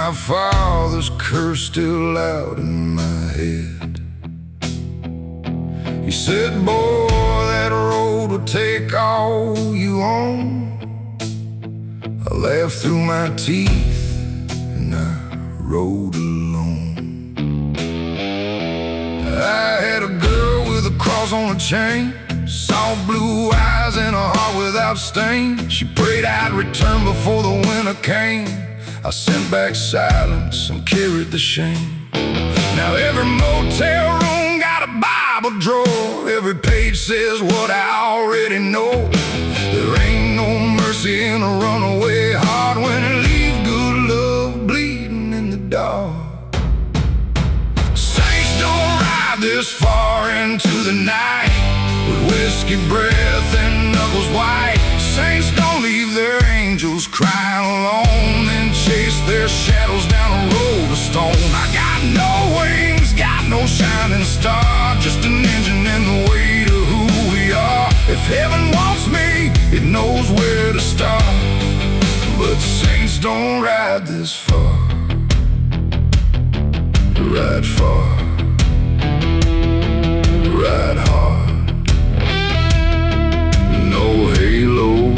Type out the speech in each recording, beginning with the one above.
my father's curse still loud in my head. He said, boy, that road will take all you own. I laughed through my teeth and I rode alone. I had a girl with a cross on her chain, soft blue eyes and a heart without stain. She prayed I'd return before the winter came. I sent back silence and carried the shame. Now every motel room got a Bible drawer. Every page says what I already know. There ain't no mercy in a runaway heart when it leaves good love bleeding in the dark. Saints don't ride this far into the night with whiskey breath and knuckles white. Saints don't leave their angels crying alone and chase their shadows down a road of stone. I got no wings, got no shining star, just an engine and the weight of who we are. If heaven wants me, it knows where to start. But saints don't ride this far, ride far, ride hard. No halo,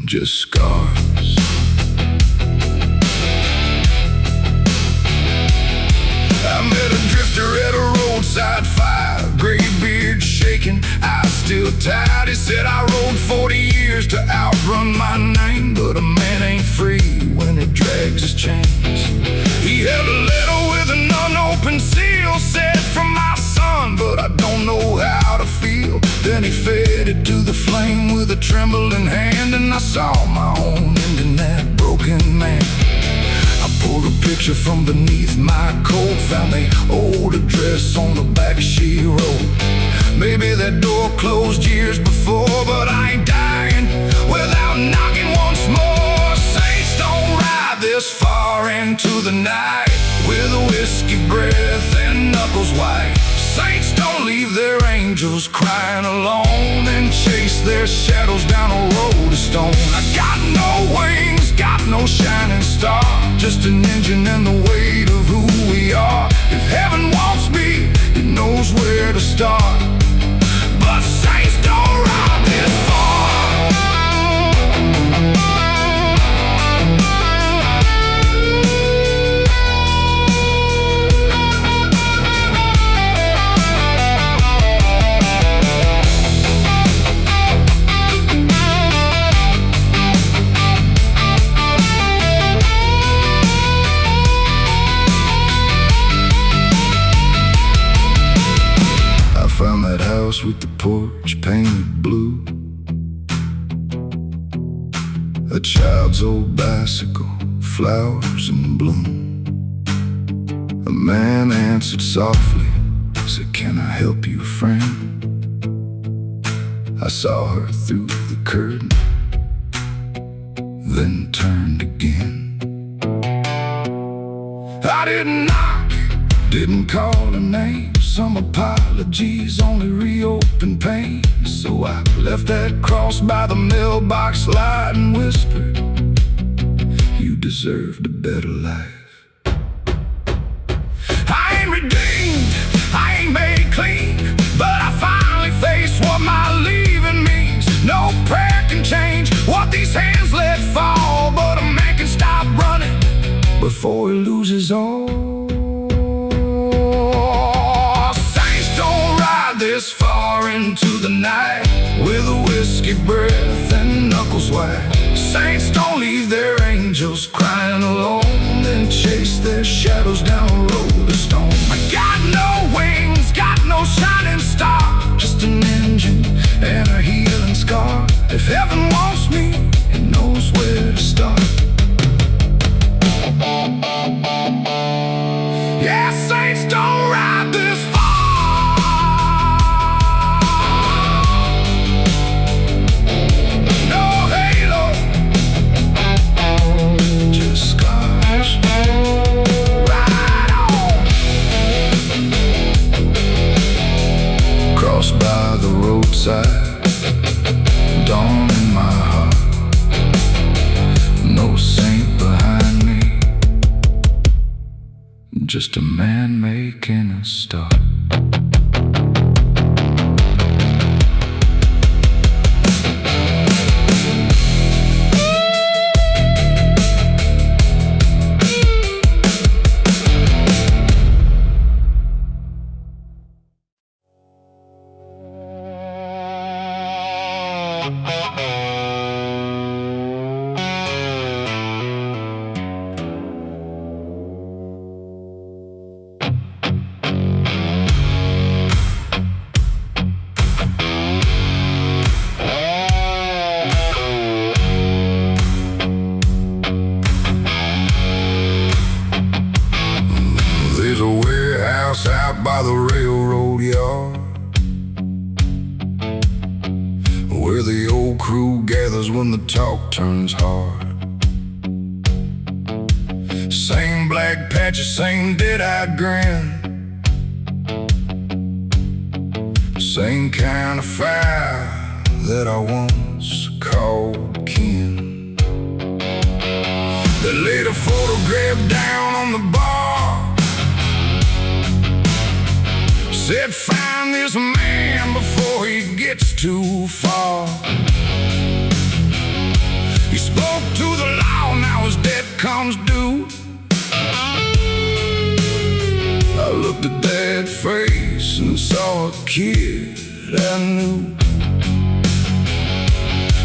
just scars. I met a drifter at a roadside fire, gray beard shaking, eyes still tied. He said I rode 40 years to outrun my name, but a man ain't free when he drags his chains. He held a letter with an unopened seal, said from my son, but I don't know how to feel. Then he fed it to the flame with a trembling hand, and I saw my own end in that broken man. I pulled a picture from beneath my coat, found the old address on the back she wrote. Maybe that door closed years before, but I ain't dying without knocking once more. Saints don't ride this far into the night with a whiskey breath and knuckles white. Saints don't leave their angels crying alone and chase their shadows down a road of stone. I got no wings, got no shining star, just an engine and the weight of who we are. If heaven wants me, it knows where to start. But saints don't ride this far. With the porch painted blue, a child's old bicycle, flowers in bloom. A man answered softly, said, can I help you, friend? I saw her through the curtain, then turned again. I didn't knock, didn't call her name. Some apologies only reopened pain. So I left that cross by the mailbox light and whispered, you deserved a better life. I ain't redeemed, I ain't made clean, but I finally faced what my leaving means. No prayer can change what these hands let fall, but a man can stop running before he loses all. This far into the night with a whiskey breath and knuckles white. Saints don't leave their angels crying alone and chase their shadows down a road of stone. I got no wings, got no shining star, just an engine and a healing scar. If heaven wants me, it knows where to start. Yeah, saints don't ride this far. By the roadside, dawn in my heart. just a man making a start. There's a warehouse out by the railroad yard, where the old crew gathers when the talk turns hard. Same black patches, same dead-eyed grin, same kind of fire that I once called kin. They laid a photograph down on the bar, said find this man before he gets too far. He spoke to the law, now his debt comes due. I looked at that face and saw a kid I knew.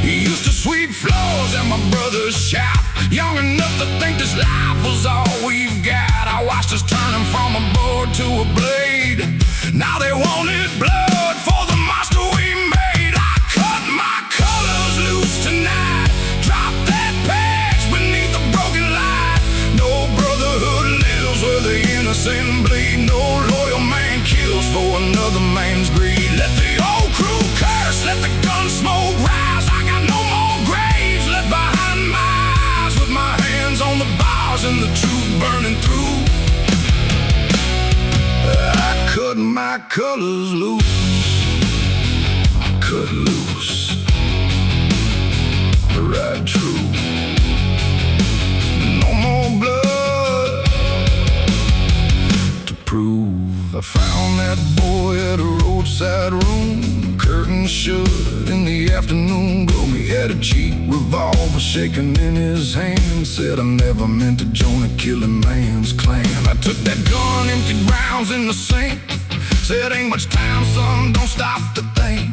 He used to sweep floors at my brother's shop, young enough to think this life was all we've got. I watched us turn him from a board to a blade. Now they wanted blood for the monster we made. I cut my colors loose tonight, drop that patch beneath the broken light. No brotherhood lives where the innocent bleed. No loyal man kills for another man's greed. Let the old crew curse, let the gun smoke rise. I got no more graves left behind my eyes, with my hands on the bars and the truth burning through. I cut my colors loose, cut loose, right true. No more blood to prove. I found that boy at a roadside room, curtains shut in the afternoon glow. He had a cheap revolver shaking in his hand, said I never meant to join a killing man's clan. I took that gun, emptied rounds in the sink, said ain't much time, son, don't stop to think.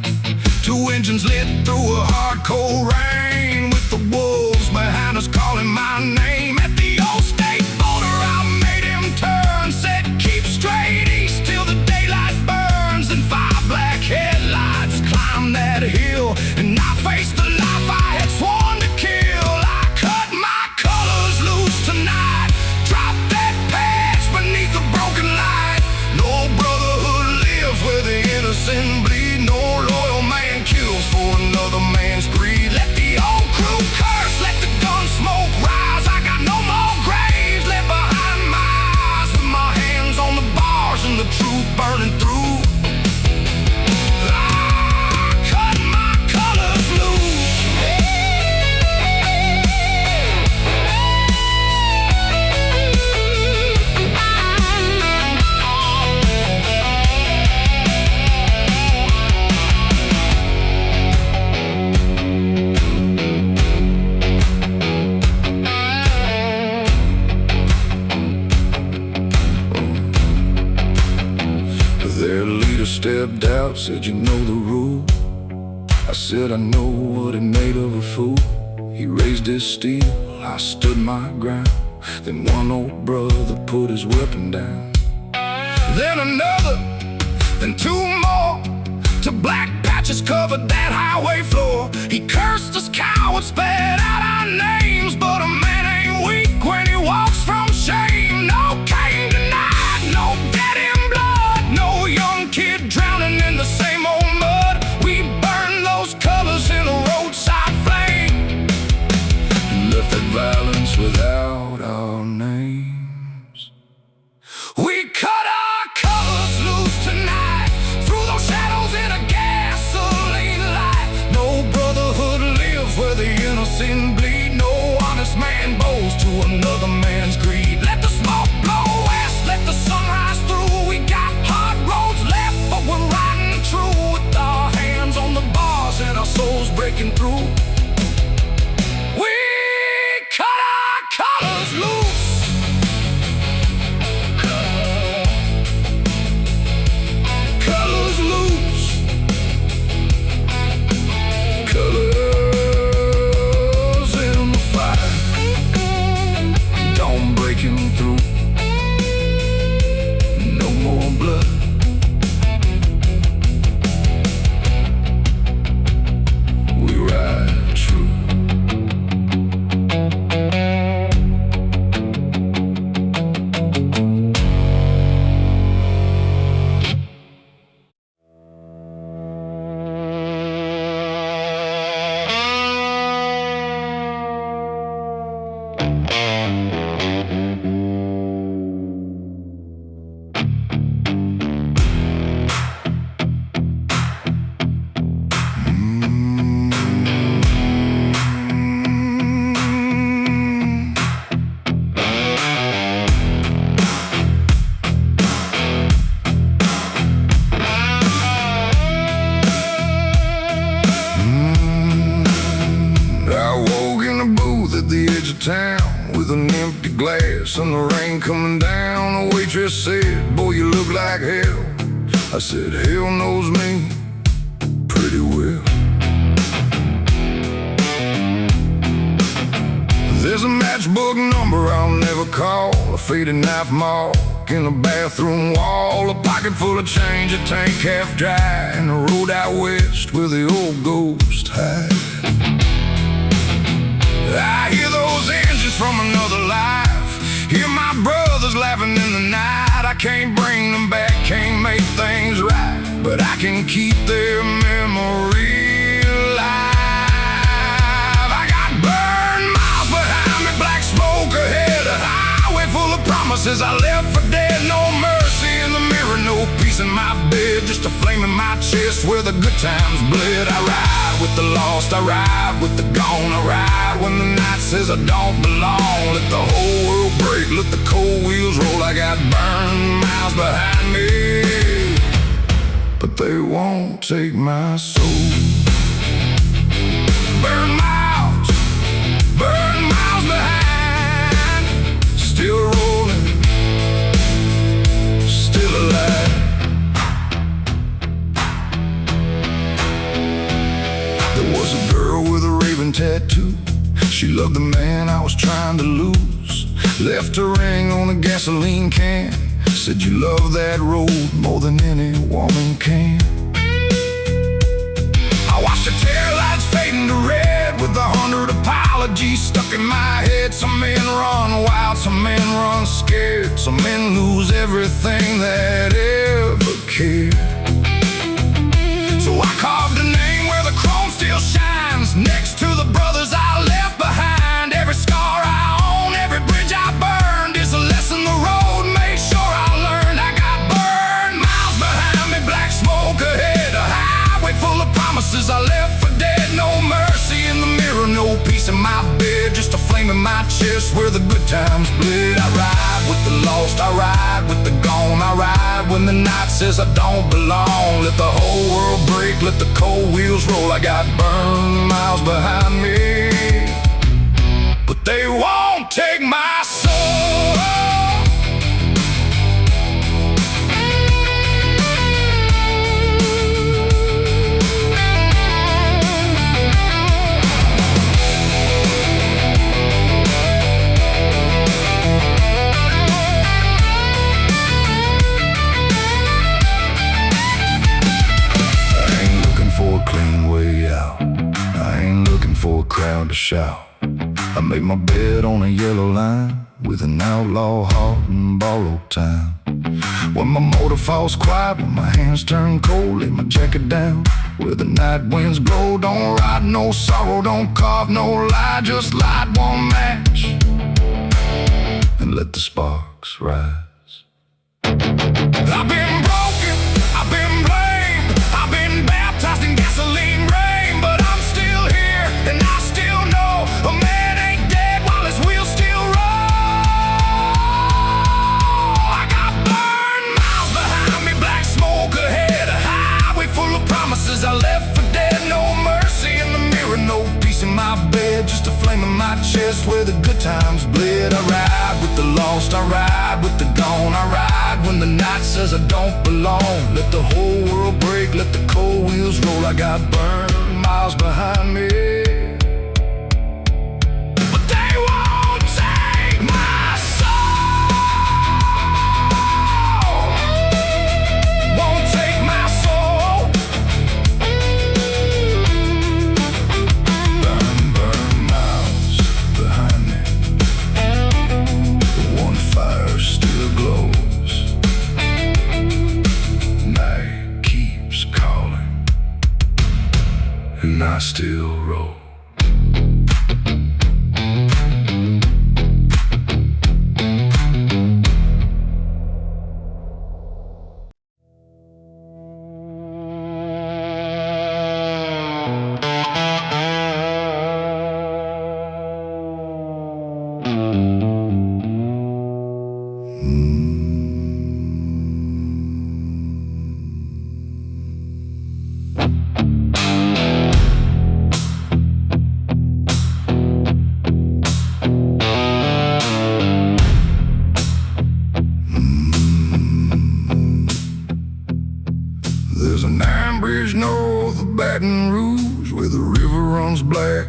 Two engines lit through a hard cold rain, with the wolves behind us calling my name. At the old state border I made him turn, said keep straight east till the daylight burns. And 5 black headlights climbed that hill, and I faced the life I had sworn to kill. I cut my colors loose tonight, drop that patch beneath the broken light. No brotherhood lives where the innocent bleed. No loyal man kills for another man's greed. Let the old crew curse, let the gun smoke rise. I got no more graves left behind my eyes, with my hands on the bars and the truth burning through. I cut my colors loose. Their leader stepped out, said you know the rule. I said I know what it made of a fool. He raised his steel, I stood my ground. Then one old brother put his weapon down. Then another, then 2 more, till black patches covered that highway floor. He cursed us cowards, spat out our names, but a man ain't weak when he walks from shame. No Cain denied, no dead in blood, no young kid drowning in the same old mud. We burned those colors in a roadside flame, and left that violence without our names. We cut our colors loose tonight, through those shadows in a gasoline light. No brotherhood lives where the the edge of town with an empty glass and the rain coming down. The waitress said, "Boy, you look like hell." I said, "Hell knows me pretty well." There's a matchbook number I'll never call, a faded knife mark in the bathroom wall, a pocket full of change, a tank half dry, and the road out west where the old ghost hide. I hear those engines from another life, hear my brothers laughing in the night. I can't bring them back, can't make things right, but I can keep their memory alive. I got burned miles behind me, black smoke ahead, a highway full of promises I left for dead. No mercy in the mirror, no peace in my bed, just a flame in my chest where the good times bled. I ride with the lost, I ride with the gone, I ride when the night says I don't belong. Let the whole world break, let the cold wheels roll. I got burned miles behind me, but they won't take my soul. Burn miles behind, still rolling, still alive. There was a girl with a raven tattoo. She loved the man I was trying to lose. Left a ring on a gasoline can, said you love that road more than any woman can. I watched the taillights fading to red with 100 apologies stuck in my head. Some men run wild, some men run scared, some men lose everything that ever cared. So I carved a name where the chrome still shines, next to the brothers I left behind. Every scar I own, every bridge I burned is a lesson the road made sure I learned. I got burned miles behind me, black smoke ahead, a highway full of promises I left for dead. No mercy in the mirror, no peace in my bed, just a flame in my chest where the good times bled. I ride with the lost, I ride with the gone, I ride when the night says I don't belong. Let the whole world break, let the cold wheels roll. I got burned miles behind me, but they won't take my soul. For a crowd to shout, I made my bed on a yellow line with an outlaw heart and borrowed time. When my motor falls quiet, when my hands turn cold, lay my jacket down where the night winds blow. Don't ride no sorrow, don't carve no lie, just light one match and let the sparks rise. I've been broken, I've been blamed, I've been baptized in gasoline rain, but I'm still here and I still know a man ain't dead while his wheels still roll. I got burned miles behind me, black smoke ahead, a highway full of promises I left for dead. No mercy in the mirror, no peace in my bed, just a flame in my chest where the good times bled. I ride with the lost, I ride with the gone, I ride when the night says I don't belong. Let the whole world break, let the cold wheels roll. I got burned miles behind me, but they won't take my soul. Won't take my soul. Burn miles behind me, the one fire still glows. Night keeps calling and I still roll.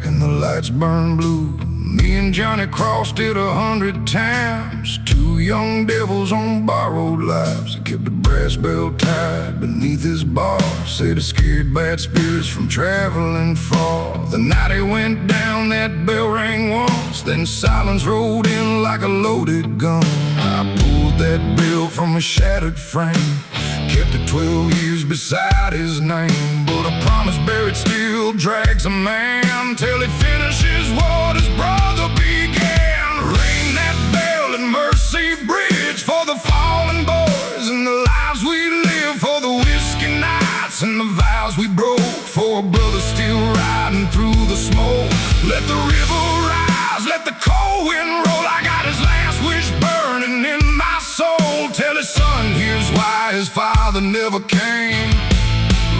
black and the lights burn blue. Me and Johnny crossed it 100 times. Two young devils on borrowed lives. They kept the brass bell tied beneath his bar. Said it scared bad spirits from traveling far. The night it went down, that bell rang once. Then silence rolled in like a loaded gun. I pulled that bell from a shattered frame. Kept it 12 years beside his name. But a promise buried still drags a man till he finishes what his brother began. Ring that bell at Mercy Bridge for the fallen boys and the lives we live, for the whiskey nights and the vows we broke, for a brother still riding through the smoke. Let the river rise, let the cold wind roll. I got his last wish burning in my soul. Tell his son here's why his father never came.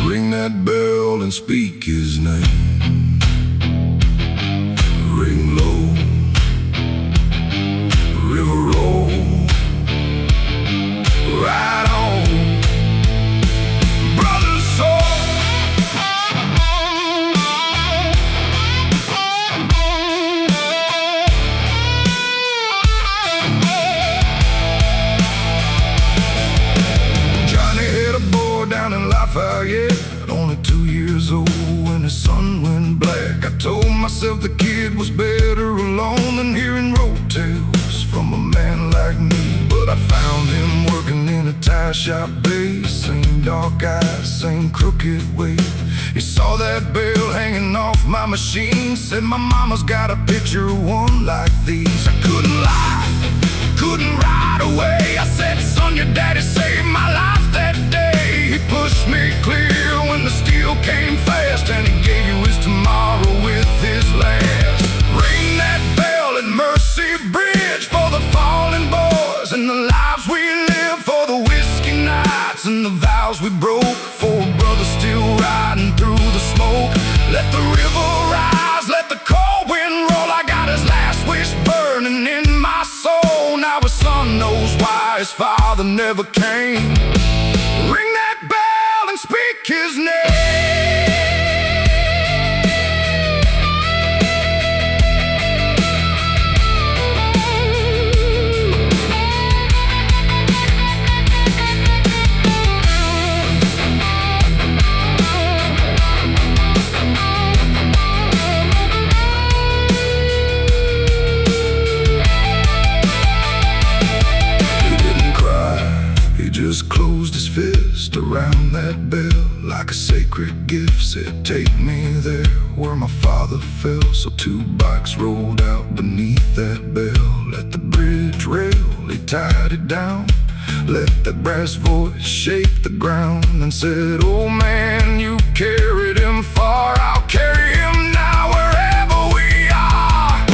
Ring that bell and speak his name. Ring low, river roll, ride on, brother's soul. Johnny had a boy down in Lafayette, only 2 years old when his sun went black. I told myself the kid was better alone than hearing road tales from a man like me. But I found him working in a tire shop base. Same dark eyes, same crooked way. He saw that bell hanging off my machine. Said my mama's got a picture of one like these. I couldn't lie, couldn't ride away. I said, son, your daddy saved my life that day. He pushed me clear when the steel came fast, and he gave you his tomorrow with his last. Ring that bell at Mercy Bridge for the fallen boys and the lives we live, for the whiskey nights and the vows we broke, for a brother still riding through the smoke. Let the river rise, let the cold wind roll. I got his last wish burning in my soul. Now his son knows why his father never came. Ring that bell and speak his name. Just closed his fist around that bell like a sacred gift. Said, take me there where my father fell. So 2 bikes rolled out beneath that bell. At the bridge rail, he tied it down. Let that brass voice shake the ground and said, oh man, you carried him far. I'll carry him now wherever we are.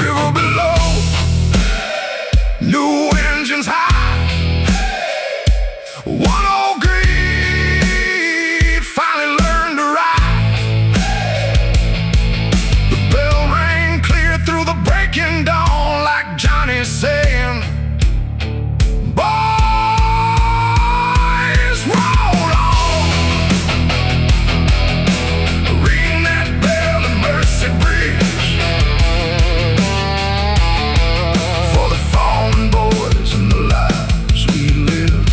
River below, new engines high. One old greed finally learned to ride. The bell rang clear through the breaking dawn, like Johnny saying, boys, roll on. Ring that bell at Mercy Bridge for the fallen boys and the lives we live,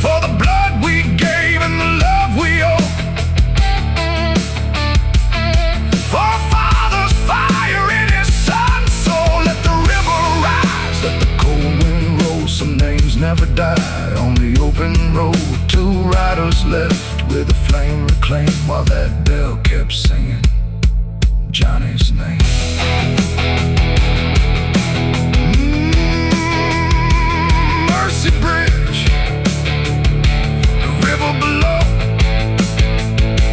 for the blood we gave and the love we owe, for a father's fire in his son's soul. Let the river rise, let the cold wind roll. Some names never die on the open road. 2 riders left with a flame reclaimed, while that bell kept singing Johnny's name. Mercy Bridge, the river below,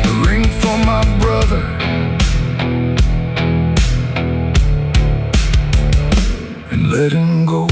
the ring for my brother, and let him go.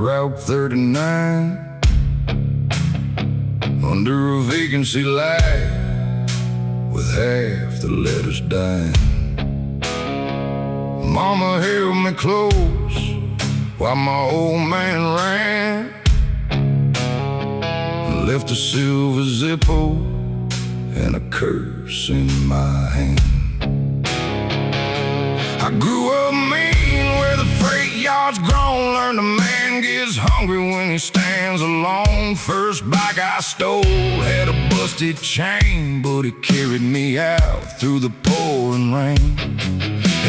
Route 39, under a vacancy light, with half the letters dying. Mama held me close while my old man ran, left a silver Zippo and a curse in my hand. I grew up mean where the freight yard's grown. Learned a man gets hungry when he stands alone. First bike I stole had a busted chain, but it carried me out through the pouring rain.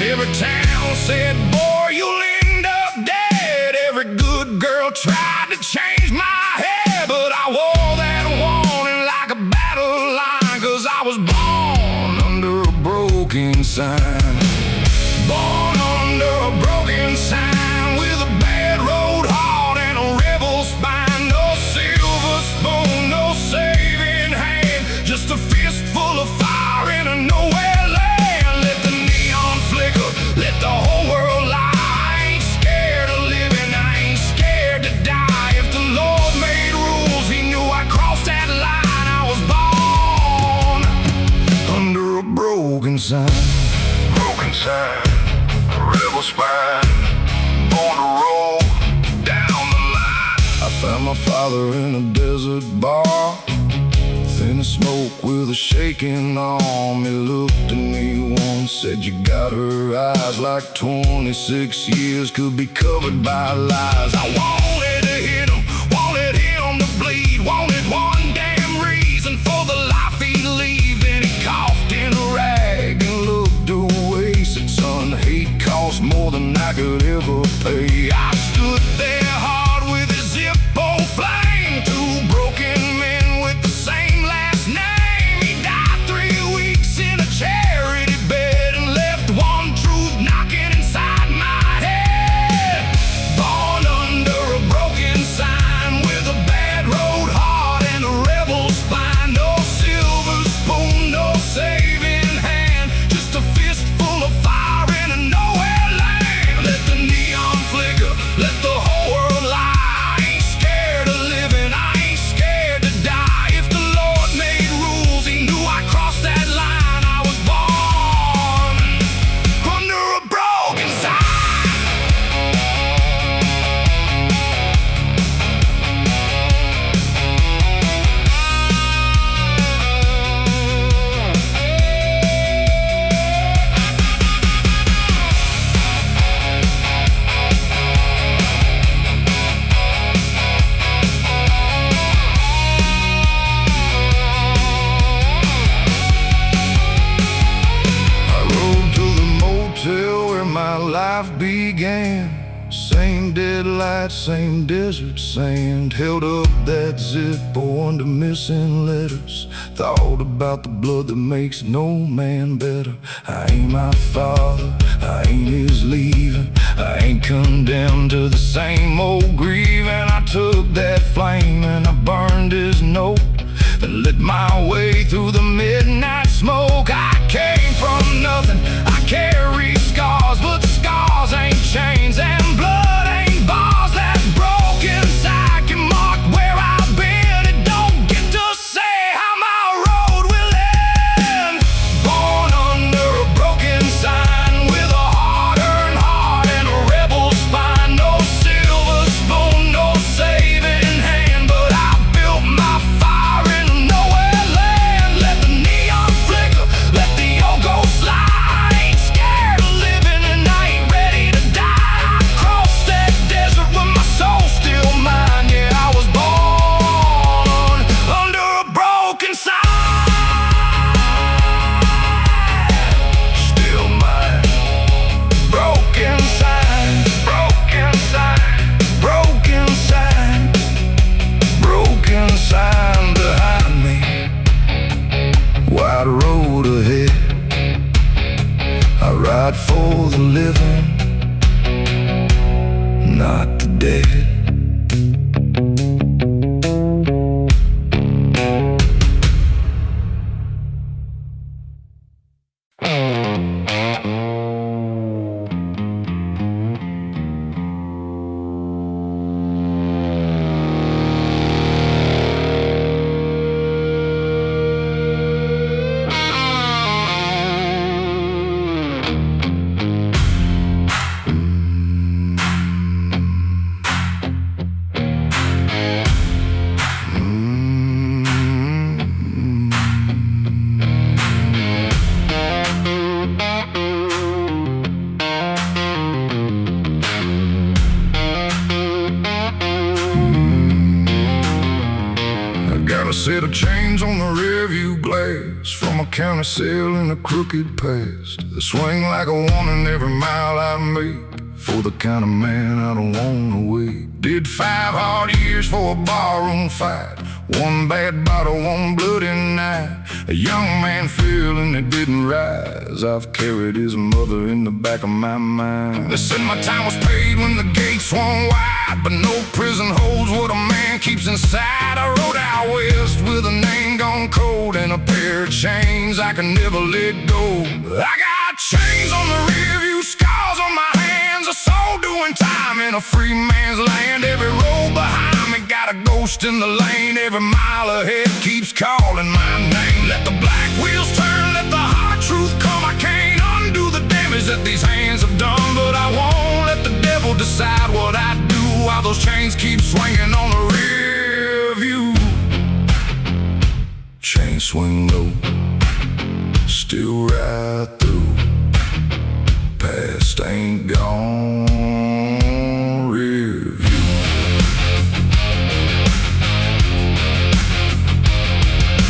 Every town said, boy, you'll end up dead. Every good girl tried to change my head, but I wore that warning like a battle line, 'cause I was born under a broken sign. Born under a broken sign, with a bad road heart and a rebel spine. No silver spoon, no saving hand, just a fistful of fire in a nowhere land. Let the neon flicker, let the whole world lie. I ain't scared of living, I ain't scared to die. If the Lord made rules, he knew I'd cross that line. I was born under a broken sign. Broken sign, rebel spine, born to roll down the line. I found my father in a desert bar, thin as smoke with a shaking arm. He looked at me once, said, you got her eyes like 26 years could be covered by lies. I wanted to hit him, wanted him to bleed, wanted one damn reason for the life he'd leave. Then he coughed in a rag and looked away, said, son, hate costs more than I could ever pay. I stood there hard with his Zippo flame, two broken men with the same last name. He died 3 weeks in a charity bed and left one truth knocking inside my head. Born under a broken sign, with a bad road heart and a rebel spine. No silver spoon, no saving hand, just a fistful of fire in a nowhere land. Let the neon flicker, let the whole world lie. I ain't scared of living, I ain't scared to die. If the Lord made rules, he knew I'd cross that line. I was born under a broken sign. I rode to the motel where my life began. Same dead light, same desert sand. Held up that Zippo under missing letters. Thought about the blood that makes no man better. I ain't my father, I ain't his leaving. I ain't condemned to the same old grieving. I took that flame and I burned his note, then lit my way through the midnight smoke. I came from nothing, I carry scars, but scars ain't chains and blood ain't bars. That broken side can mark where I've been. It don't get to say how my road will end. Born under a broken sign, with a hard-earned heart and a rebel spine. No silver spoon, no saving hand, but I built my fire in nowhere land. Let the Got a set of chains on the rearview glass from a county sale in a crooked past. They swing like a warning every mile I make, for the kind of man I don't wanna wait. Did 5 hard years for a barroom fight, 1 bad bottle, 1 bloody night. A young man feeling it didn't rise. I've carried his mother in the back of my mind. They said my time was paid when the gates swung wide, but no prison holds what a man keeps inside. I rode out west with a name gone cold and a pair of chains I can never let go. I got chains on the rearview, scars on my hands, a soul doing time in a free man's land. Every road behind me got a ghost in the lane. Every mile ahead keeps calling my name. Let the black wheels turn, let the hard truth come. I can't undo the damage that these hands have done, but I won't let the devil decide what I do while those chains keep swinging on the rear view. Chains swing low, still right through. Past ain't gone, rear view.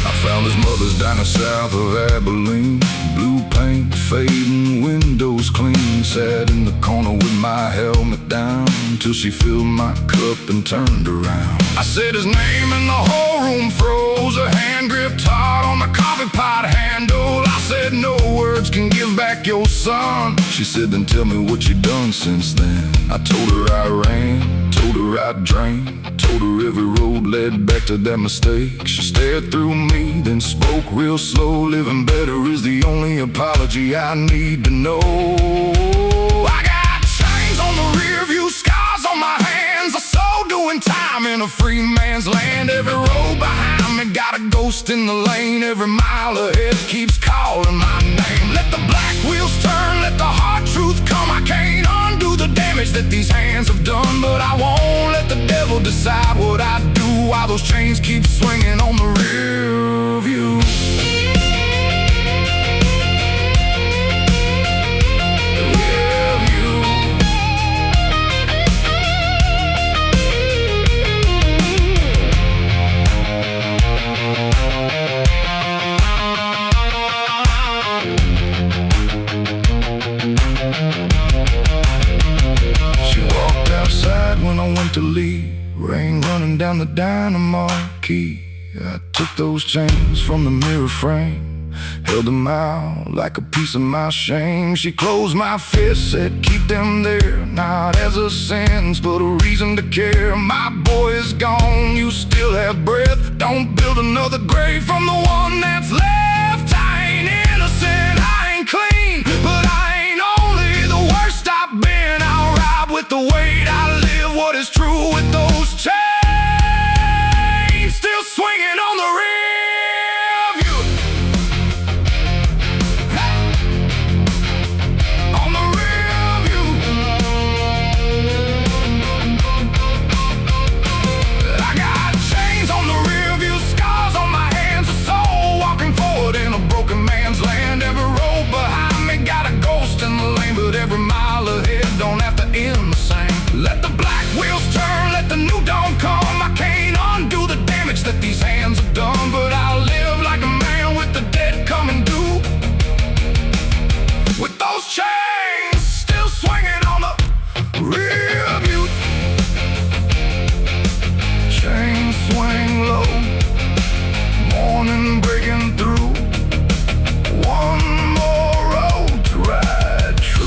I found his mother's diner south of Abilene. Blue paint fading, windows clean. Sat in the corner with my helmet down till she filled my cup and turned around. I said his name and the whole room froze. Her hand gripped hard on the coffee pot handle. I said, no words can give back your son. She said, then tell me what you done since then. I told her I ran, told her I drank, told her every road led back to that mistake. She stared through me, then spoke real slow. Living better is the only apology I need to know. I got chains on the rear view, scars on my hands, a soul doing time in a free man's land. Every road behind me got a ghost in the lane. Every mile ahead keeps calling my name. Let the black wheels turn, let the hard truth come. I can't undo the damage that these hands have done, but I won't let the devil decide what I do while those chains keep swinging on the rear view. When I went to leave, rain running down the dynamo key. I took those chains from the mirror frame, held them out like a piece of my shame. She closed my fist, said keep them there, not as a sentence but a reason to care. My boy is gone, you still have breath. Don't build another grave from the one that's left. I ain't innocent, I ain't clean, but I ain't only the worst I've been. I'll ride with the weight I live. What is true with those chains still swinging on the rear view? On the rear view. I got chains on the rear view, scars on my hands, a soul walking forward in a broken man's land. Every road behind me got a ghost in the lane, but every mile ahead don't have to end the same. Let the black wheels turn, let the new dawn come. I can't undo the damage that these hands have done, but I'll live like a man with the dead coming due. With those chains still swinging on the rear view. Chains swing low, morning breaking through. One more road to ride true.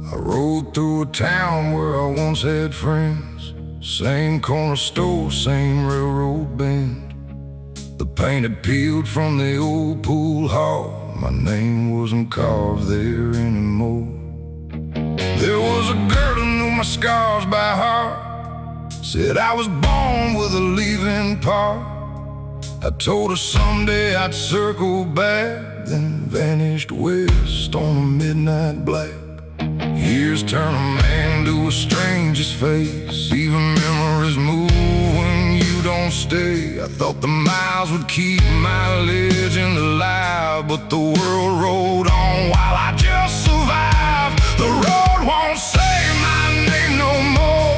I rode through a town where I once had friends. Same corner store, same railroad bend. The paint had peeled from the old pool hall. My name wasn't carved there anymore. There was a girl who knew my scars by heart, said I was born with a leaving part. I told her someday I'd circle back, then vanished west on a midnight black. Years turn a man to a stranger's face. Even memories move when you don't stay. I thought the miles would keep my legend alive, but the world rolled on while I just survived. The road won't say my name no more,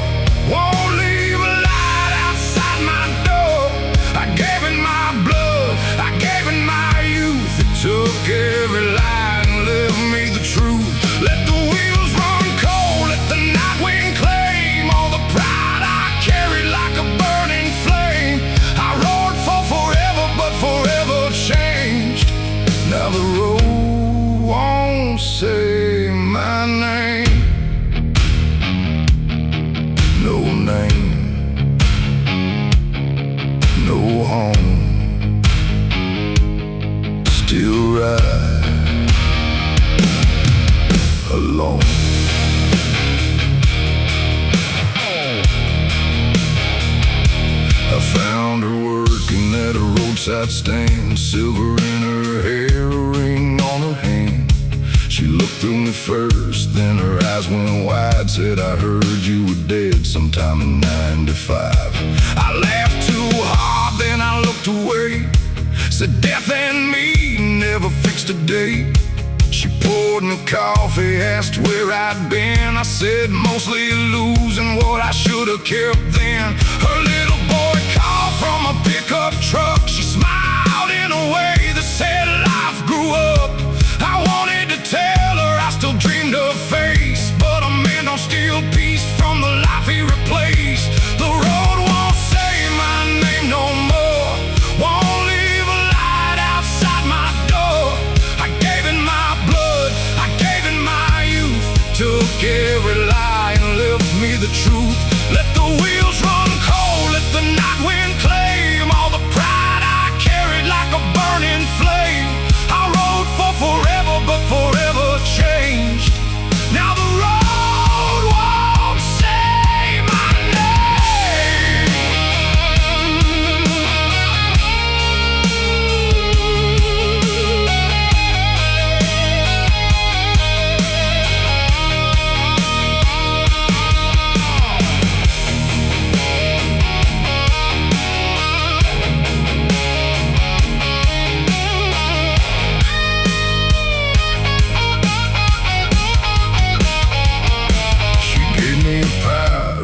won't leave a light outside my door. I gave it my blood, I gave it my youth. It took every lie and left me the truth. Let the wheels run cold, let the night wind claim all the pride I carried like a burning flame. I rode for forever, but forever changed. Now the road won't say my name. No name, no home. Still ride alone. I found her working at a roadside stand, silver in her hair, a ring on her hand. She looked through me first, then her eyes went wide. Said, I heard you were dead sometime in '95. I laughed too hard, then I looked away. Said, death and me never fixed a date. She poured me coffee, asked where I'd been. I said, mostly losing what I should have kept then. Her little boy called from a pickup truck. She smiled in a way that said life grew up. I wanted to tell her I still dreamed of face, but a man don't steal peace from the life he replaced. The road won't say my name no more, won't leave a light outside my door. I gave it my blood, I gave it my youth. Took every lie and left me the truth. Let the wheels run cold, let the night wind claim all the pride I carried like a burning flame. I rode for forever, but forever changed. Now the road won't say my name.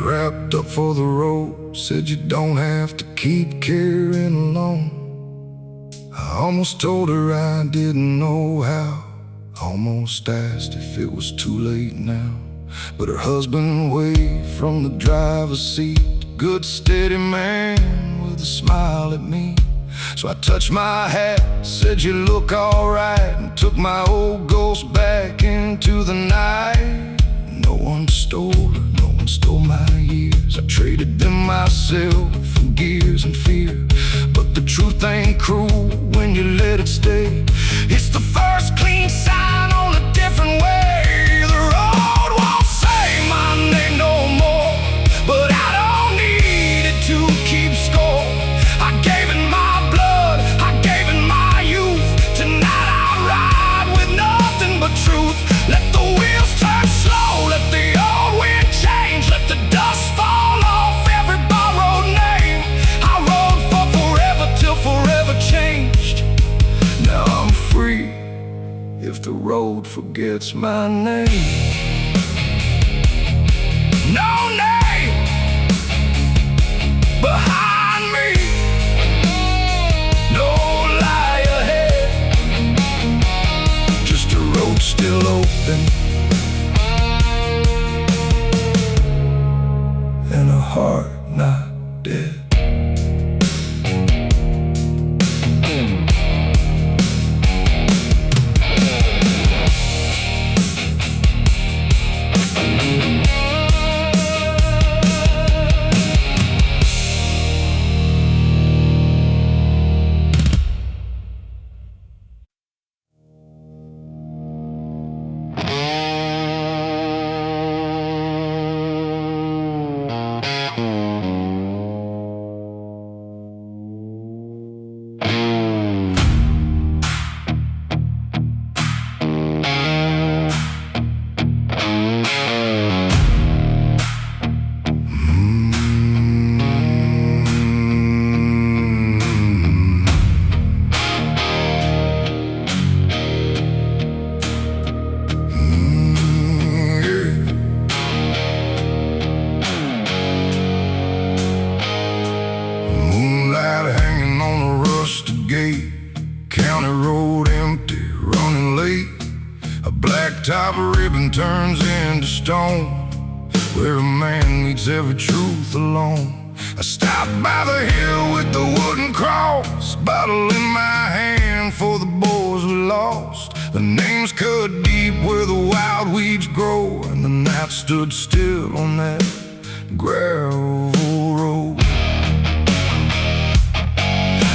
Wrapped up for the road, said you don't have to keep carrying alone. I almost told her I didn't know how, almost asked if it was too late now. But her husband waved from the driver's seat, good steady man with a smile at me. So I touched my hat, said you look alright, and took my old ghost back into the night. No one stole her, no one stole my years. I traded them myself for gears and fear. But the truth ain't cruel when you let it stay. It's the first clean sign on a different way. The road won't say my name no more, but I don't need it to keep score. I gave it my blood, I gave it my youth. Tonight I ride with nothing but truth. Let the wheels turn slow, let the old wind change, let the dust fall off every borrowed name. I rode for forever till forever changed. Now I'm free if the road forgets my name. No name behind me, no lie ahead, just a road still open and a heart not dead. life a ribbon turns into stone, where a man meets every truth alone. I stopped by the hill with the wooden cross, bottle in my hand for the boys we lost. The names cut deep where the wild weeds grow, and the night stood still on that gravel road.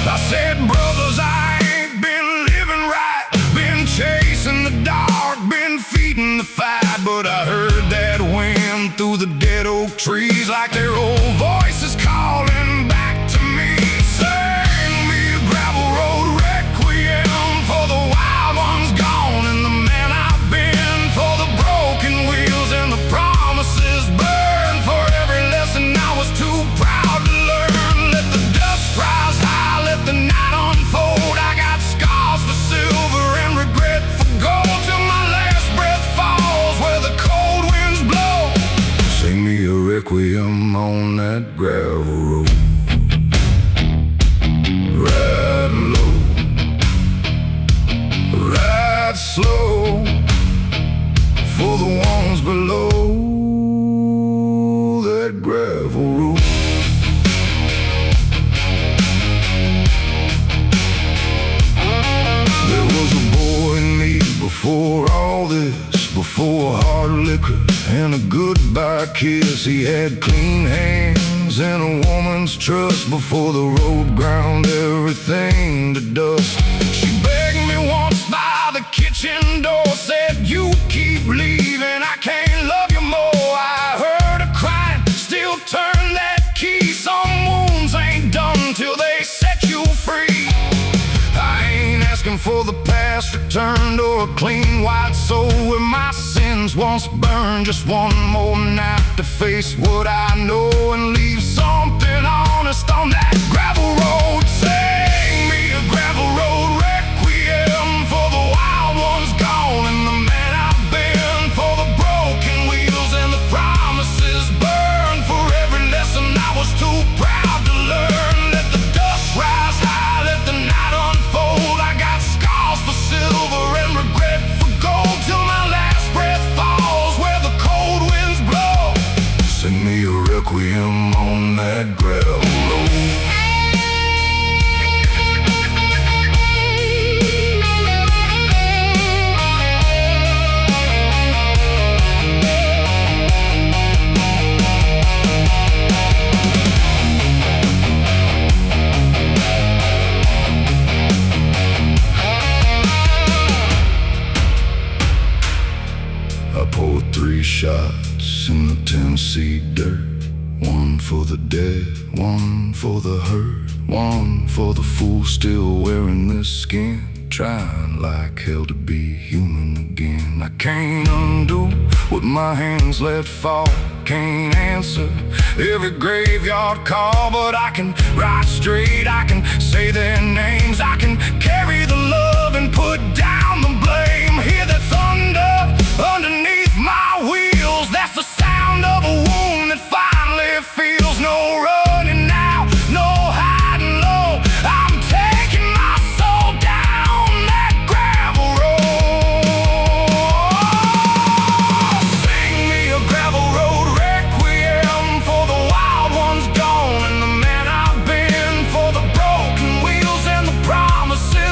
I said, brothers, I ain't been living right, been chasing the dark, been feeding the fight. But I heard that wind through the dead oak trees, like their old voices calling back to me. Sing me a gravel road requiem for the wild ones gone, and the man I've been, for the broken wheels and the promises burned, for every lesson I was too proud to learn. Let the dust rise high, let the night unfold. I got scars for silver and regret for gold, till my last breath falls where the cold winds blow. Sing me a requiem on that gravel road. Ride low, ride slow, for the ones below that gravel road. There was a boy in me before all this, before hard liquor and a goodbye kiss. He had clean hands and a woman's trust, before the road ground everything to dust. She begged me once by the kitchen door, said, you keep leaving, I can't love you more. I heard her crying, still turn that key. Some wounds ain't done till they set you free. I ain't asking for the past returned or a clean white soul where my sins once burned. Just one more night to face what I know and leave something honest on that gravel road. Sing me a gravel road requiem for the wild ones gone, and the man I've been, for the broken wheels and the promises burned, for every lesson I was too proud to learn. Let the dust rise high, let the night unfold. I got scars for silver and regret for gold, till my last breath falls where the cold winds blow. Sing me a requiem on that gravel road. I poured 3 shots in the Tennessee dirt, one for the dead, one for the hurt, one for the fool still wearing this skin, trying like hell to be human again. I can't undo what my hands let fall, can't answer every graveyard call, but I can ride straight, I can say their names, I can carry the love and put down the blame. Hear the thunder underneath my wheels, that's the sound of a wound that finally feels. No running now, no hiding low, I'm taking my soul down that gravel road. Sing me a gravel road requiem for the wild ones gone, and the man I've been, for the broken wheels and the promises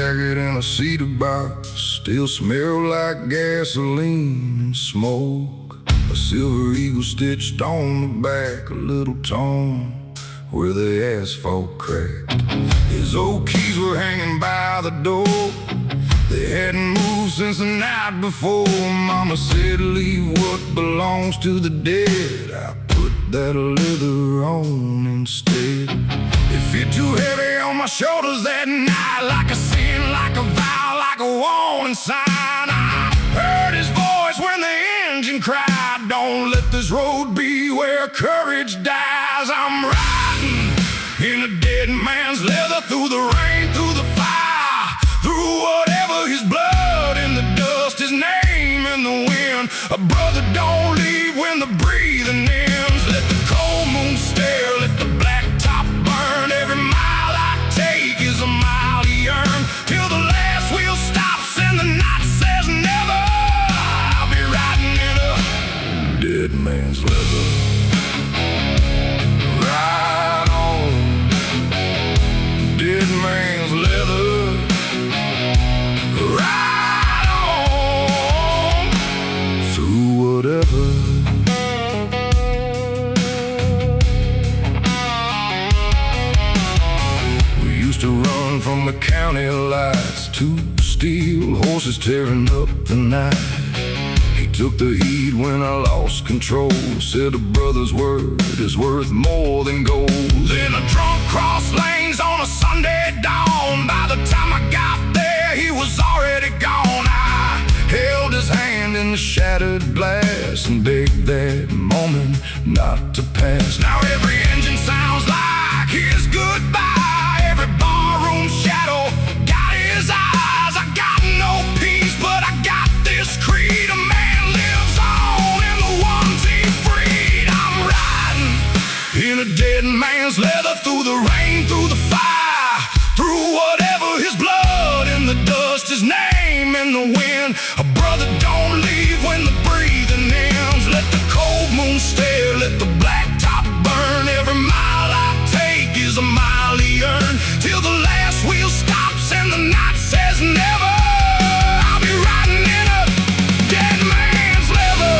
jacket and a cedar box still smell like gasoline and smoke. A silver eagle stitched on the back, a little torn where the asphalt cracked. His old keys were hanging by the door. They hadn't moved since the night before. Mama said, leave what belongs to the dead. I put that leather on instead. It fit too heavy on my shoulders that night, like a sin, like a vow, like a warning sign. I heard his voice when the engine cried, don't let this road be where courage dies. I'm riding in a dead man's leather, through the rain, through the fire, through whatever, his blood in the dust, his name in the wind. A brother don't leave when the breathing ends. Let the cold moon stare, let the black top burn. Every mile I take is a mile he earned, till the last wheel stops and the night says never. I'll be riding in a dead man's leather. Ride on, dead man's leather. Ride on, through whatever. We used to run from the county lights, two steel horses tearing up the night. He took the heat when I lost control, said a brother's word is worth more than gold. Then a drunk crossed lanes on a Sunday dawn. By the time I got there, he was already gone. I held his hand in the shattered glass and begged that moment not to pass. Now every engine sounds like his goodbye. Every barroom shadow got his eyes. I got no peace, but I got this creed. A man lives on in the ones he freed. I'm riding in a dead man's leather, through the rain, through the fire, through whatever, his blood in the dust, his name in the wind. A brother don't leave when the breathing ends. Let the cold moon stare, let the black top burn. Every mile I take is a mile he earned, till the last wheel stops and the night says never. I'll be riding in a dead man's leather.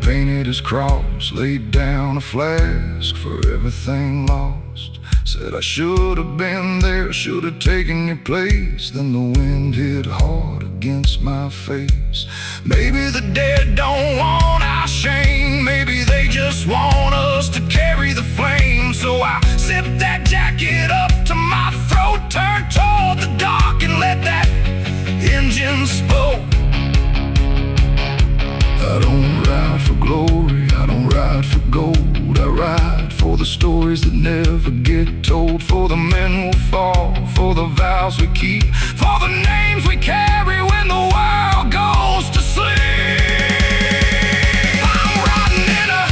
Painted his cross, laid down a flask for everything lost. Said I should have been there, should have taken your place. Then the wind hit hard against my face. Maybe the dead don't want our shame, maybe they just want us to carry the flame. So I zipped that jacket up to my throat, turned toward the dark and let that engine spoke. I don't ride for glory, I don't ride for gold. I ride for the stories that never get told, for the men who fall, for the vows we keep, for the names we carry when the world goes to sleep. I'm riding in a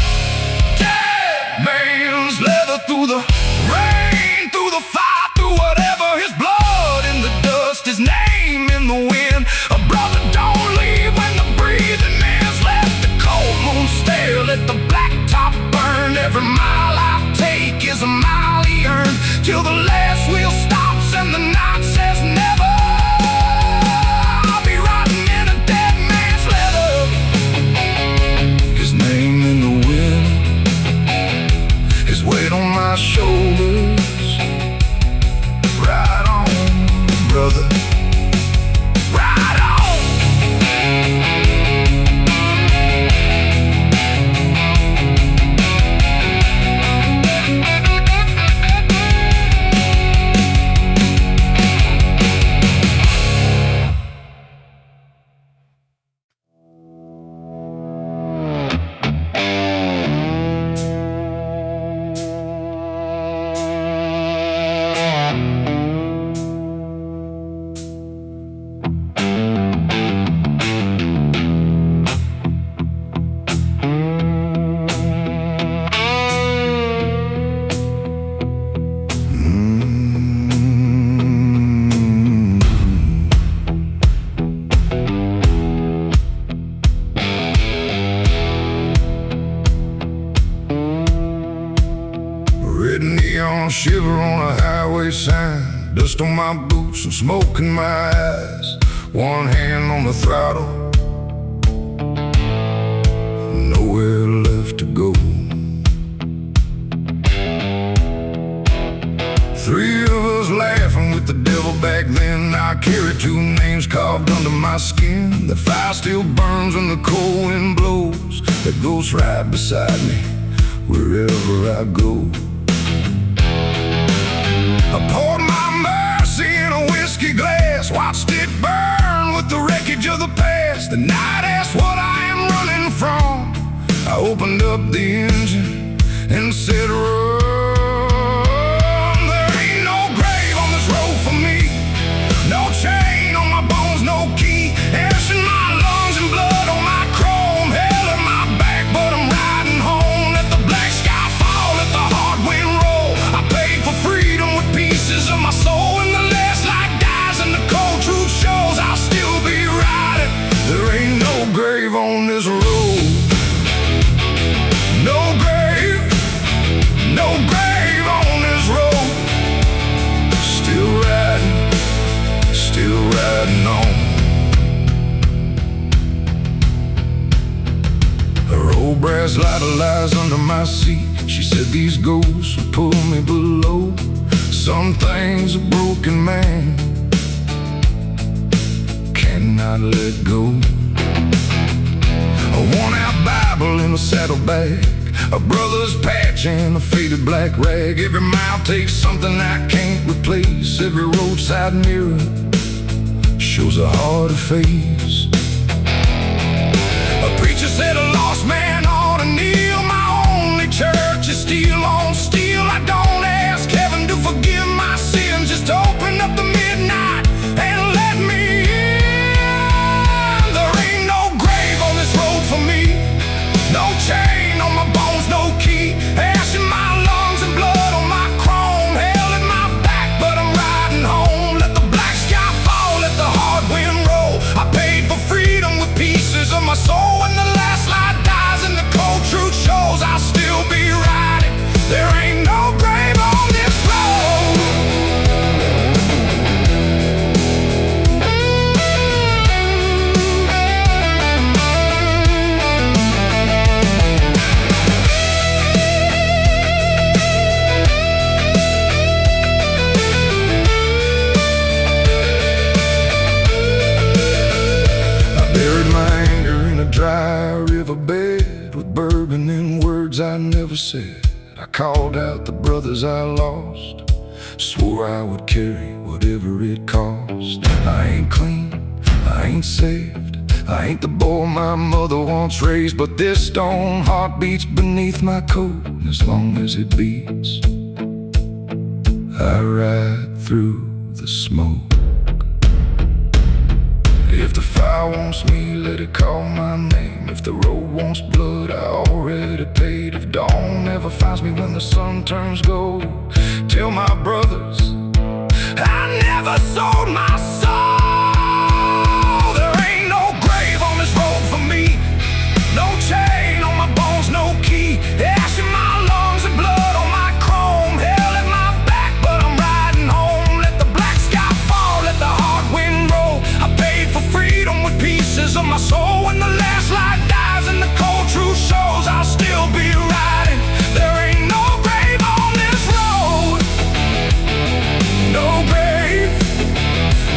dead man's leather, through the rain, through the fire, through whatever, his blood in the dust, his name in the wind. A brother don't leave when the breathing ends. Let the cold moon stare, let the black top burn. Every mile I take is a mile he earned, till the last wheel stops and the night says never. I'll be riding in a dead man's leather. dust on my boots and smoke in my eyes. One hand on the throttle, nowhere left to go. Three of us laughing with the devil back then. I carry two names carved under my skin. The fire still burns when the cold wind blows. That ghost right beside me wherever I go. I poured my mercy in a whiskey glass, watched it burn with the wreckage of the past. The night asked what I am running from. I opened up the engine and said, run. There ain't no grave on this road for me, no chain on my bones, no key. Ash in my lungs and blood on my chrome, hell in my back, but I'm riding home. Let the black sky fall, let the hard wind roll. I paid for freedom with pieces of my soul. When the last light dies and the cold truth shows, I'll still be riding. There ain't no grave on this road. No grave, no grave on this road. Still riding on. Her old brass lighter lies under my seat. She said these ghosts will pull me below. Some things a broken man cannot let go. A worn-out Bible in a saddlebag, a brother's patch and a faded black rag. Every mile takes something I can't replace. Every roadside mirror shows a harder face. A preacher said a lost man ought to kneel. My only church is steel on steel. I don't ask heaven to forgive my sins, just open up the midnight and let me in. There ain't no grave on this road for me, no chain on my bones, no key. Ash in my lungs and blood on my chrome, hell in my back, but I'm riding home. Let the black sky fall, let the hard wind roll. I paid for freedom with pieces of my soul. When the last light dies and the cold truth shows, I'll still be riding. There ain't no grave on this road. I buried my anger in a dry riverbed with bourbon and words I never said. I called out the brothers I lost, swore I would carry whatever it cost. I ain't clean, I ain't saved, I ain't the boy my mother once raised, but this stone heart beats beneath my coat. And as long as it beats, I ride through the smoke. If the fire wants me, let it call my name. If the road wants blood, I already paid. If dawn never finds me when the sun turns gold, tell my brothers I never sold my soul. There ain't no grave on this road for me, no chain on my bones, no key. Ash in my lungs and blood on my chrome, hell in my back, but I'm riding home. Let the black sky fall, let the hard wind roll. I paid for freedom with pieces of my soul. When the last light dies and the cold truth shows, I'll still be riding. There ain't no grave on this road. No grave,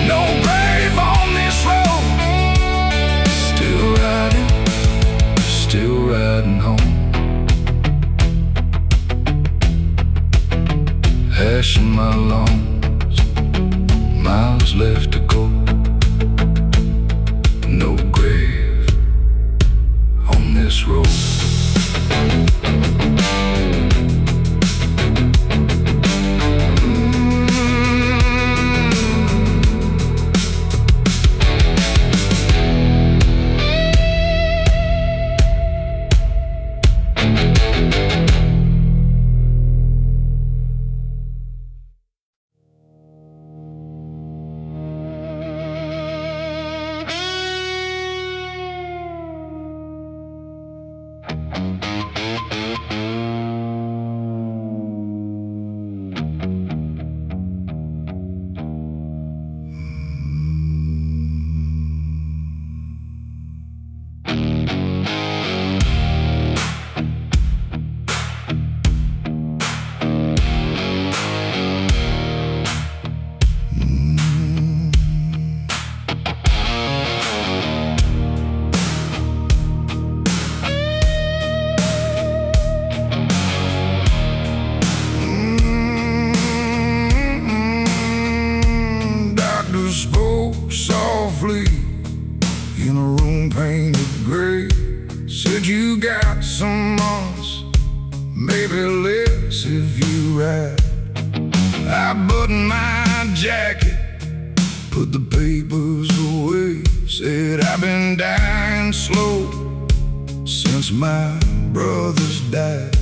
no grave on this road. Still riding home. Ash in my lungs, miles left to go. No grave on this road. jacket, put the papers away. Said I've been dying slow since my brothers died.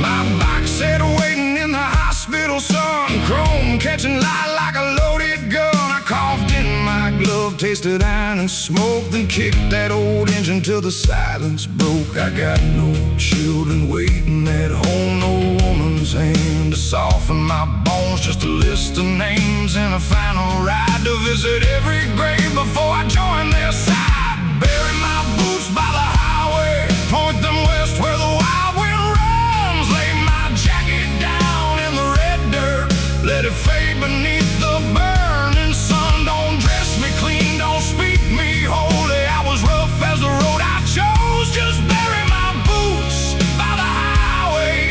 My bike sat waiting in the hospital sun, chrome catching light like a loaded gun. I coughed in my glove, tasted iron and smoke, then kicked that old engine till the silence broke. I got no children waiting at home, no woman's hand to soften my bones, just a list of names and a final ride to visit every grave before I join their side. Bury my boots by the highway, point them west where the wild wind runs. Lay my jacket down in the red dirt, let it fade beneath the burning sun. Don't dress me clean, don't speak me holy. I was rough as the road I chose, just bury my boots by the highway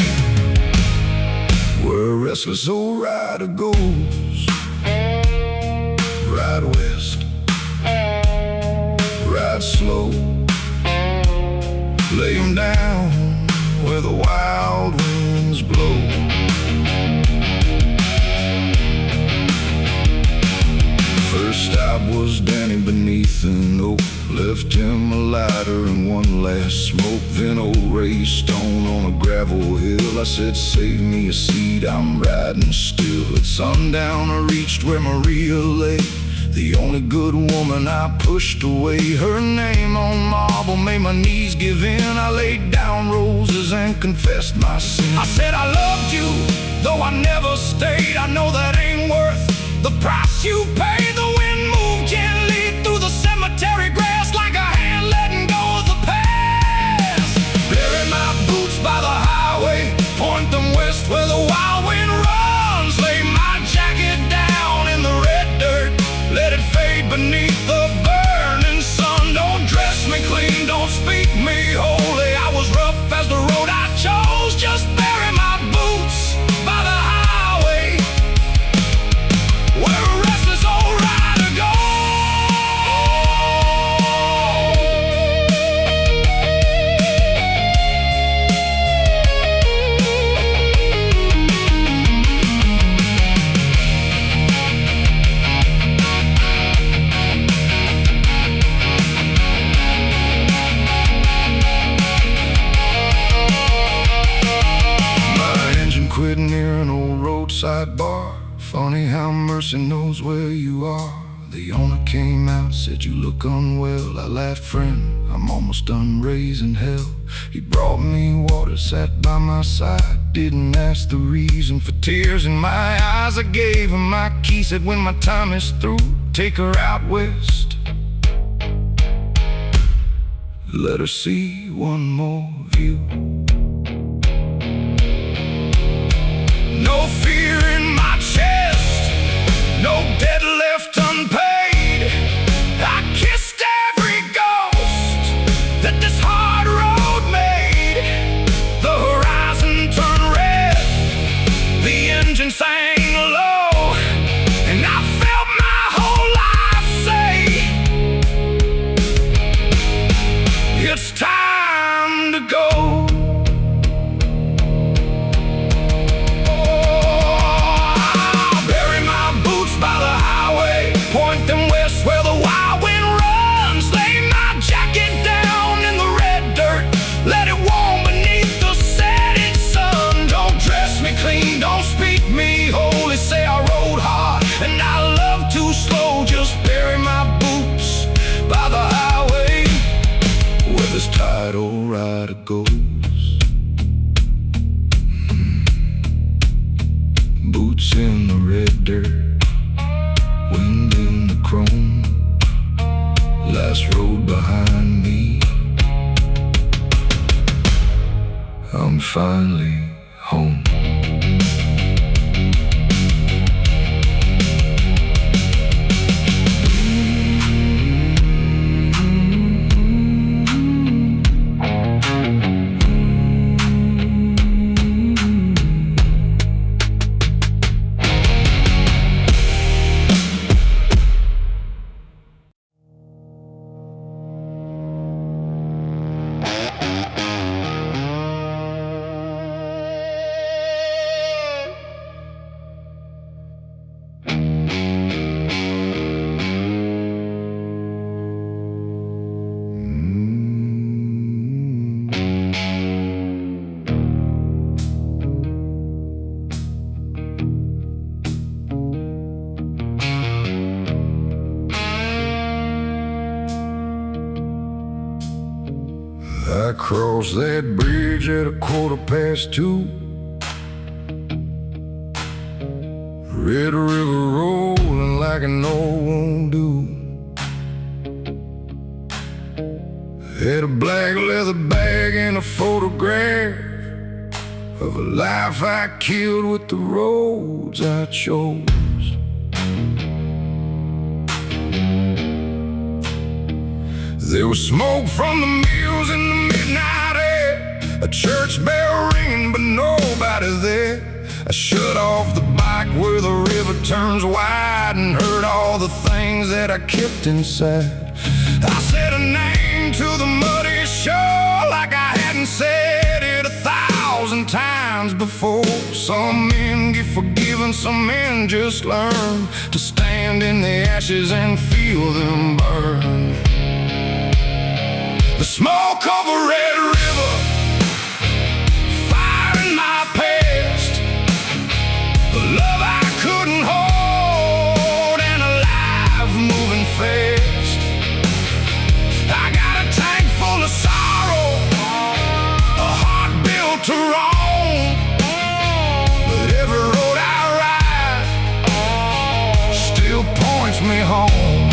where a restless old rider goes. Ride west, ride slow, lay him down where the wild winds blow. First stop was Danny beneath an oak, left him a lighter and one last smoke. Then old Ray Stone on a gravel hill, I said save me a seat, I'm riding still. At sundown I reached where Maria lay, the only good woman I pushed away. Her name on marble made my knees give in. I laid down roses and confessed my sin. I said I loved you, though I never stayed. I know that ain't worth the price you pay. The wind moved gently through the cemetery grass like a hand letting go of the past. Bury my boots by the highway, point them west where the wild wind runs. Lay my jacket down in the red dirt, let it fade beneath the burning sun. Don't dress me clean, don't speak me holy. I was rough as the road I chose, just bury my boots by the highway where a restless old rider goes. Quit near an old roadside bar. Funny how mercy knows where you are. The owner came out, said you look unwell. I laughed, friend, I'm almost done raising hell. He brought me water, sat by my side, didn't ask the reason for tears in my eyes. I gave him my key, said when my time is through, take her out west, let her see one more view. No fear in my chest, no debt left unpaid. I kissed every ghost that this hard road made. The horizon turned red, the engine sang low, and I felt my whole life say, it's time to go. Point them west where the wild wind runs. Lay my jacket down in the red dirt, let it warm beneath the setting sun. Don't dress me clean, don't speak me holy. Say I rode hard and I love too slow. Just bury my boots by the highway where this tired old rider goes. Boots in the red dirt, wind in the chrome, last road behind me. I'm finally home. crossed that bridge at 2:15. Red River rolling like an old won't do. Had a black leather bag and a photograph of a life I killed with the roads I chose. There was smoke from the mills in the midnight air, a church bell ringing but nobody there. I shut off the bike where the river turns wide and heard all the things that I kept inside. I said a name to the muddy shore like I hadn't said it 1,000 times before. Some men get forgiven, some men just learn to stand in the ashes and feel them burn. The smoke of a red river, fire in my past, the love I couldn't hold, and a life moving fast. I got a tank full of sorrow, a heart built to roam, but every road I ride still points me home.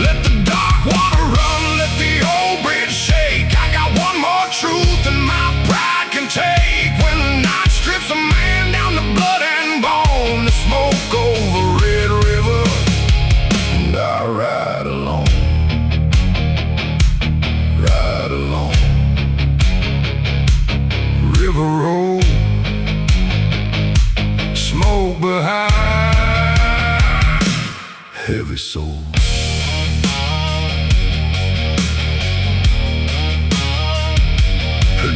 Let the dark water run, let the old bridge shake. I got one more truth than my pride can take. When the night strips a man down to blood and bone, the smoke over Red River, and I ride alone, ride alone. River road, smoke behind, heavy soul.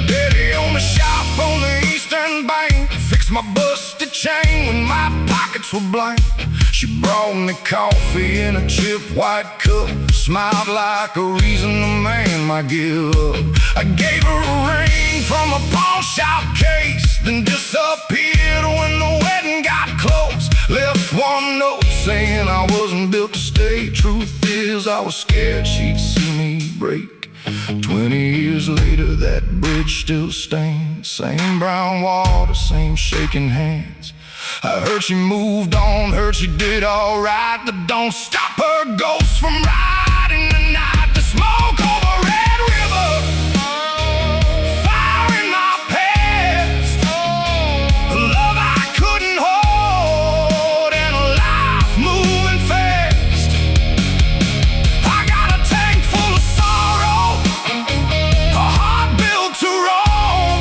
Daddy owned a shop on the eastern bank, fixed my busted chain when my pockets were blank. She brought me coffee in a chip white cup, smiled like a reason a man might give up. I gave her a ring from a pawn shop case, then disappeared when the wedding got close. Left one note saying I wasn't built to stay. Truth is I was scared she'd see me break. 20 years later, that bridge still stands. Same brown water, same shaking hands. I heard she moved on, heard she did alright, but don't stop her ghost from riding the night. The smoke over Red River, fire in my past, a love I couldn't hold, and a life moving fast. I got a tank full of sorrow, a heart built to roam,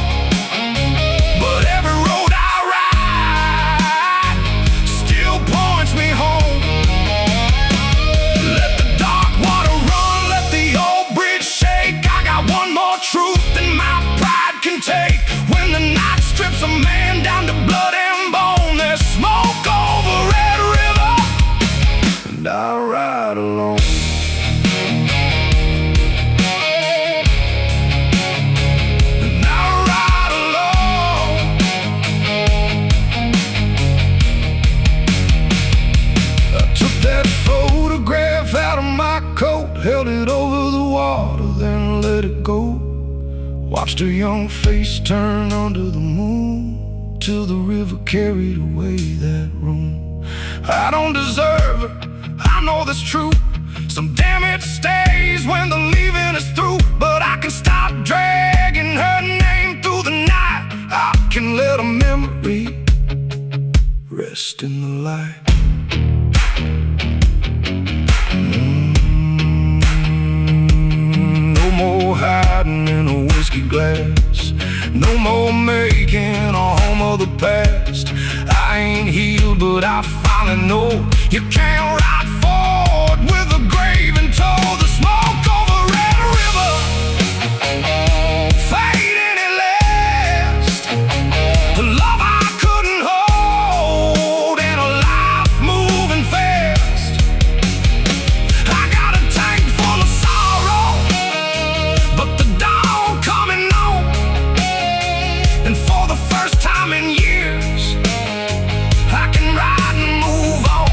but every road I ride still points me home. Let the dark water run, let the old bridge shake. I got one more truth than my pride can take. When the night strips a man down to blood and bone, there's smoke over Red River, and I ride alone. Held it over the water, then let it go. Watched her young face turn under the moon, till the river carried away that room. I don't deserve her, I know that's true. Some damage stays when the leaving is through, but I can stop dragging her name through the night. I can let a memory rest in the light. No more hiding in a whiskey glass, no more making a home of the past. I ain't healed, but I finally know you can't ride forward with a grave in tow. The smoke over Red River, fading at last, the love I couldn't hold, and a life moving fast. I got a tank full of sorrow, but the dawn coming on, and for the first time in years I can ride and move on.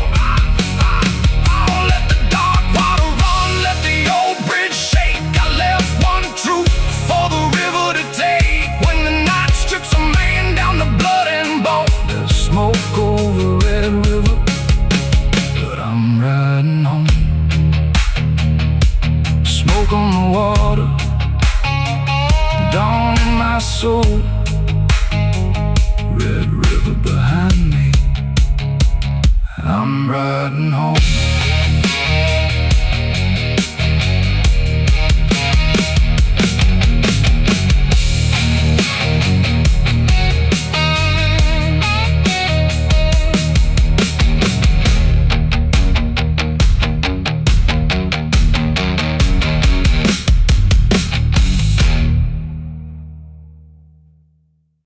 I'll let the dark water run, let the old bridge I'm riding home.